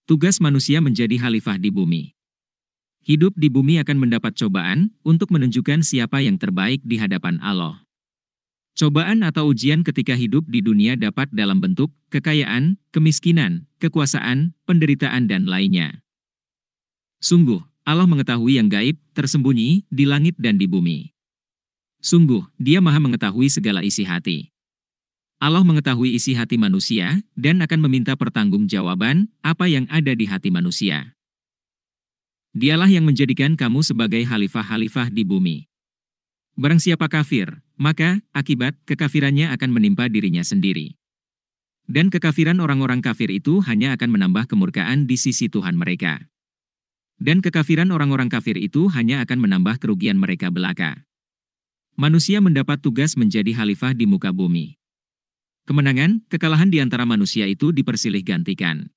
Tugas manusia menjadi khalifah di bumi. Hidup di bumi akan mendapat cobaan untuk menunjukkan siapa yang terbaik di hadapan Allah. Cobaan atau ujian ketika hidup di dunia dapat dalam bentuk kekayaan, kemiskinan, kekuasaan, penderitaan dan lainnya. Sungguh, Allah mengetahui yang gaib, tersembunyi, di langit dan di bumi. Sungguh, Dia Maha mengetahui segala isi hati. Allah mengetahui isi hati manusia dan akan meminta pertanggungjawaban apa yang ada di hati manusia. Dialah yang menjadikan kamu sebagai khalifah-khalifah di bumi. Barang siapa kafir, maka akibat kekafirannya akan menimpa dirinya sendiri. Dan kekafiran orang-orang kafir itu hanya akan menambah kemurkaan di sisi Tuhan mereka. Dan kekafiran orang-orang kafir itu hanya akan menambah kerugian mereka belaka. Manusia mendapat tugas menjadi khalifah di muka bumi. Kemenangan, kekalahan di antara manusia itu dipersilih gantikan.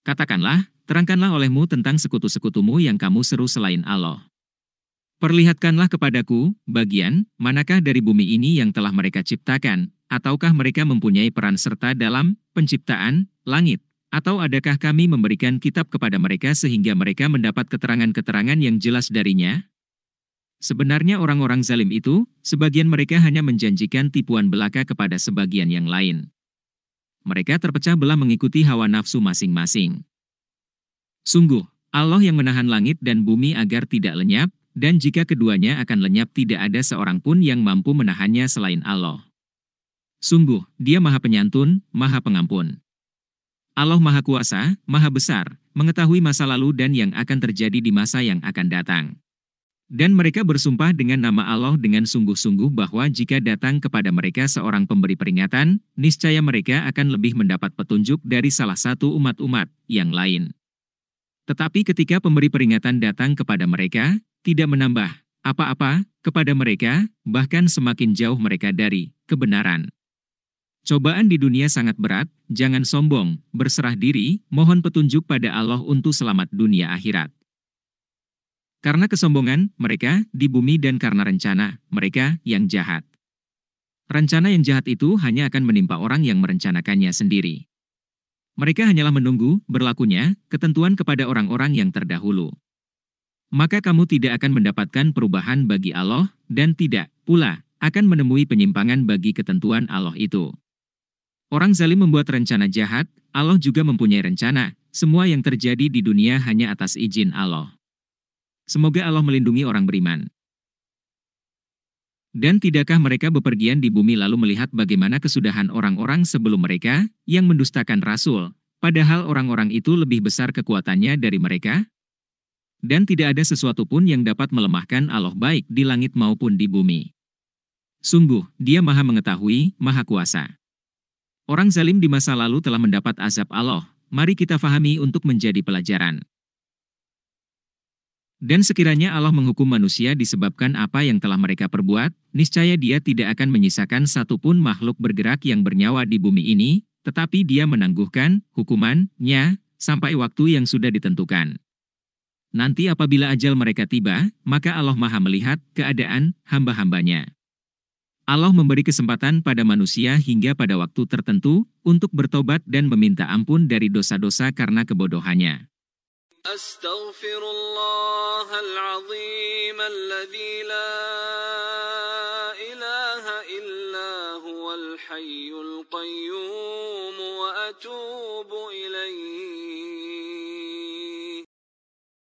Katakanlah, terangkanlah olehmu tentang sekutu-sekutumu yang kamu seru selain Allah. Perlihatkanlah kepadaku, bagian, manakah dari bumi ini yang telah mereka ciptakan, ataukah mereka mempunyai peran serta dalam penciptaan langit, atau adakah kami memberikan kitab kepada mereka sehingga mereka mendapat keterangan-keterangan yang jelas darinya? Sebenarnya orang-orang zalim itu, sebagian mereka hanya menjanjikan tipuan belaka kepada sebagian yang lain. Mereka terpecah belah mengikuti hawa nafsu masing-masing. Sungguh, Allah yang menahan langit dan bumi agar tidak lenyap, dan jika keduanya akan lenyap tidak ada seorang pun yang mampu menahannya selain Allah. Sungguh, Dia Maha Penyantun, Maha Pengampun. Allah Maha Kuasa, Maha Besar, mengetahui masa lalu dan yang akan terjadi di masa yang akan datang. Dan mereka bersumpah dengan nama Allah dengan sungguh-sungguh bahwa jika datang kepada mereka seorang pemberi peringatan, niscaya mereka akan lebih mendapat petunjuk dari salah satu umat-umat yang lain. Tetapi ketika pemberi peringatan datang kepada mereka, tidak menambah apa-apa kepada mereka, bahkan semakin jauh mereka dari kebenaran. Cobaan di dunia sangat berat, jangan sombong, berserah diri, mohon petunjuk pada Allah untuk selamat dunia akhirat. Karena kesombongan mereka di bumi dan karena rencana mereka yang jahat. Rencana yang jahat itu hanya akan menimpa orang yang merencanakannya sendiri. Mereka hanyalah menunggu berlakunya ketentuan kepada orang-orang yang terdahulu. Maka kamu tidak akan mendapatkan perubahan bagi Allah dan tidak pula akan menemui penyimpangan bagi ketentuan Allah itu. Orang zalim membuat rencana jahat, Allah juga mempunyai rencana. Semua yang terjadi di dunia hanya atas izin Allah. Semoga Allah melindungi orang beriman. Dan tidakkah mereka bepergian di bumi lalu melihat bagaimana kesudahan orang-orang sebelum mereka yang mendustakan Rasul, padahal orang-orang itu lebih besar kekuatannya dari mereka? Dan tidak ada sesuatu pun yang dapat melemahkan Allah baik di langit maupun di bumi. Sungguh, Dia Maha Mengetahui, Maha Kuasa. Orang zalim di masa lalu telah mendapat azab Allah, mari kita fahami untuk menjadi pelajaran. Dan sekiranya Allah menghukum manusia disebabkan apa yang telah mereka perbuat, niscaya Dia tidak akan menyisakan satupun makhluk bergerak yang bernyawa di bumi ini, tetapi Dia menangguhkan hukumannya sampai waktu yang sudah ditentukan. Nanti apabila ajal mereka tiba, maka Allah Maha melihat keadaan hamba-hambanya. Allah memberi kesempatan pada manusia hingga pada waktu tertentu untuk bertobat dan meminta ampun dari dosa-dosa karena kebodohannya. أستغفر الله العظيم الذي